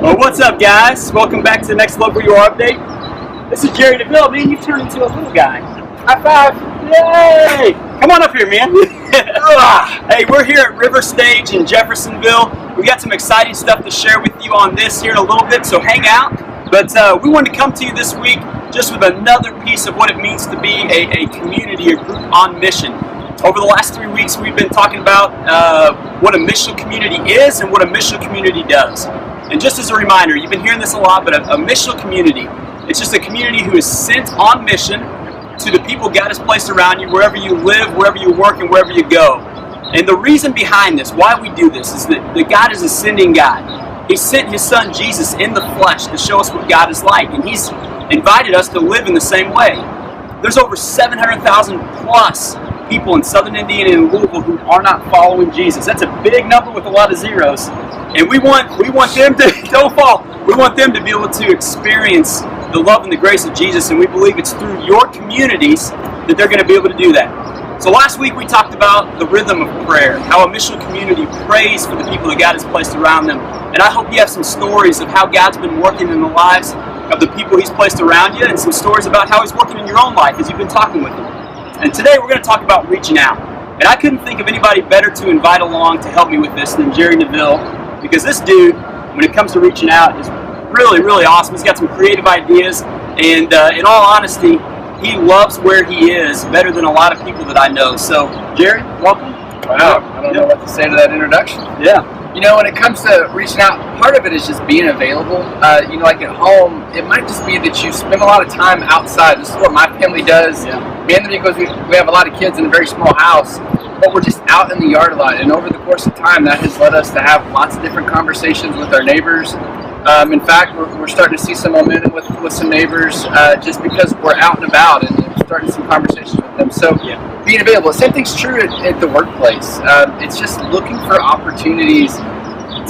Well, what's up, guys? Welcome back to the next LWYA update. This is Jerry DeVille. Man, you've turned into a little guy. High five! Yay! Come on up here, man. Hey, we're here at River Stage in Jeffersonville. We got some exciting stuff to share with you on this here in a little bit, so hang out. But we wanted to come to you this week just with another piece of what it means to be a community, a group on mission. Over the last 3 weeks, we've been talking about what a missional community is and what a missional community does. And just as a reminder, you've been hearing this a lot, but a missional community, it's just a community who is sent on mission to the people God has placed around you, wherever you live, wherever you work, and wherever you go. And the reason behind this, why we do this, is that God is a sending God. He sent His Son Jesus in the flesh to show us what God is like, and He's invited us to live in the same way. There's over 700,000 plus people in southern Indiana and Louisville who are not following Jesus. That's a big number with a lot of zeros. And we want them to don't fall. We want them to be able to experience the love and the grace of Jesus, and we believe it's through your communities that they're going to be able to do that. So last week we talked about the rhythm of prayer, how a missional community prays for the people that God has placed around them. And I hope you have some stories of how God's been working in the lives of the people He's placed around you, and some stories about how He's working in your own life as you've been talking with Him. And today we're going to talk about reaching out. And I couldn't think of anybody better to invite along to help me with this than Jerry DeVille, because this dude, when it comes to reaching out, is really, really awesome. He's got some creative ideas, and in all honesty, he loves where he is better than a lot of people that I know. So, Jerry, welcome. Wow, I don't know what to say to that introduction. Yeah. You know, when it comes to reaching out, part of it is just being available. Like at home, it might just be that you spend a lot of time outside. This is what my family does. Yeah. Mainly because we have a lot of kids in a very small house, but we're just out in the yard a lot. And over the course of time, that has led us to have lots of different conversations with our neighbors. In fact, we're starting to see some momentum with some neighbors just because we're out and about and starting some conversations with them. So being available. Same thing's true at the workplace. It's just looking for opportunities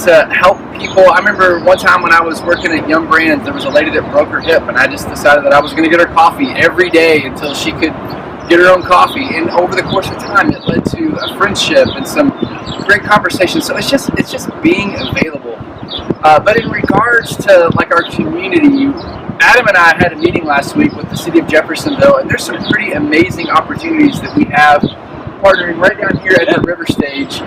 to help people. I remember one time when I was working at Yum Brands, there was a lady that broke her hip, and I just decided that I was going to get her coffee every day until she could get her own coffee. And over the course of time, it led to a friendship and some great conversations. So it's just being available. But in regards to like our community, Adam and I had a meeting last week with the city of Jeffersonville, and there's some pretty amazing opportunities that we have partnering right down here at the River Stage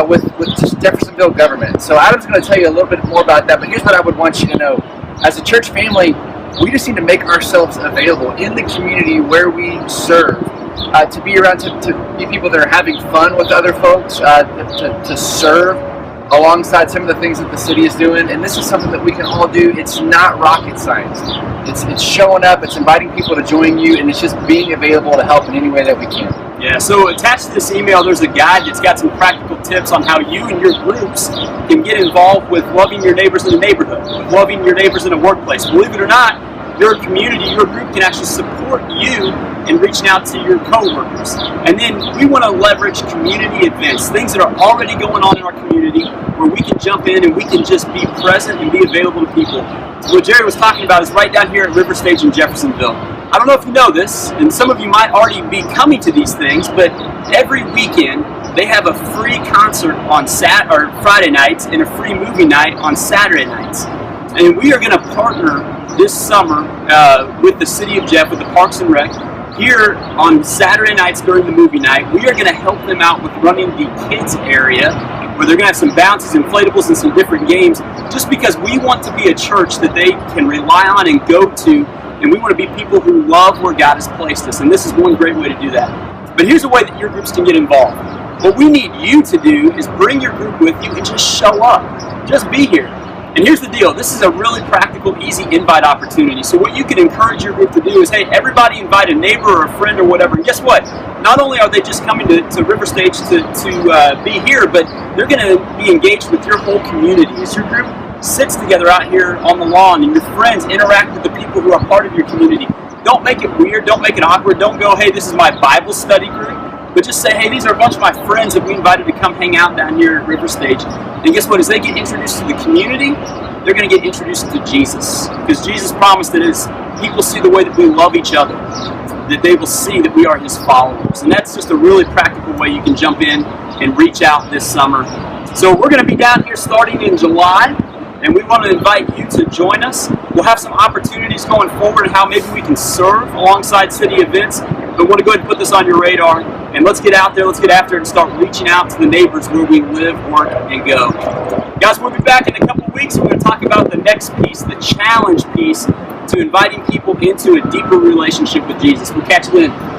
with just Jeffersonville government. So Adam's going to tell you a little bit more about that, but here's what I would want you to know. As a church family, we just need to make ourselves available in the community where we serve, to be around, to be people that are having fun with other folks, to serve alongside some of the things that the city is doing. And this is something that we can all do. It's not rocket science. It's showing up, it's inviting people to join you, and it's just being available to help in any way that we can. Yeah, so attached to this email, there's a guide that's got some practical tips on how you and your groups can get involved with loving your neighbors in a neighborhood, with loving your neighbors in a workplace. Believe it or not, your community, your group can actually support you in reaching out to your coworkers. And then we want to leverage community events, things that are already going on in our community, where we can jump in and we can just be present and be available to people. So what Jerry was talking about is right down here at River Stage in Jeffersonville. I don't know if you know this, and some of you might already be coming to these things, but every weekend they have a free concert on Friday nights and a free movie night on Saturday nights. And we are going to partner this summer with the city of Jeff, with the Parks and Rec. Here on Saturday nights during the movie night, we are going to help them out with running the kids area, where they're going to have some bounces, inflatables, and some different games, just because we want to be a church that they can rely on and go to, and we want to be people who love where God has placed us, and this is one great way to do that. But here's a way that your groups can get involved. What we need you to do is bring your group with you and just show up. Just be here. And here's the deal, this is a really practical, easy invite opportunity. So what you can encourage your group to do is, hey, everybody invite a neighbor or a friend or whatever. And guess what? Not only are they just coming to River Stage to be here, but they're going to be engaged with your whole community. As your group sits together out here on the lawn and your friends interact with the people who are part of your community, don't make it weird, don't make it awkward, don't go, hey, this is my Bible study group. But just say, hey, these are a bunch of my friends that we invited to come hang out down here at River Stage. And guess what? As they get introduced to the community, they're going to get introduced to Jesus. Because Jesus promised that as people see the way that we love each other, that they will see that we are His followers. And that's just a really practical way you can jump in and reach out this summer. So we're going to be down here starting in July. and we want to invite you to join us. We'll have some opportunities going forward and how maybe we can serve alongside city events, but we want to go ahead and put this on your radar, and let's get out there, let's get after it, and start reaching out to the neighbors where we live, work, and go. Guys, we'll be back in a couple weeks. We're going to talk about the next piece, the challenge piece, to inviting people into a deeper relationship with Jesus. We'll catch you then.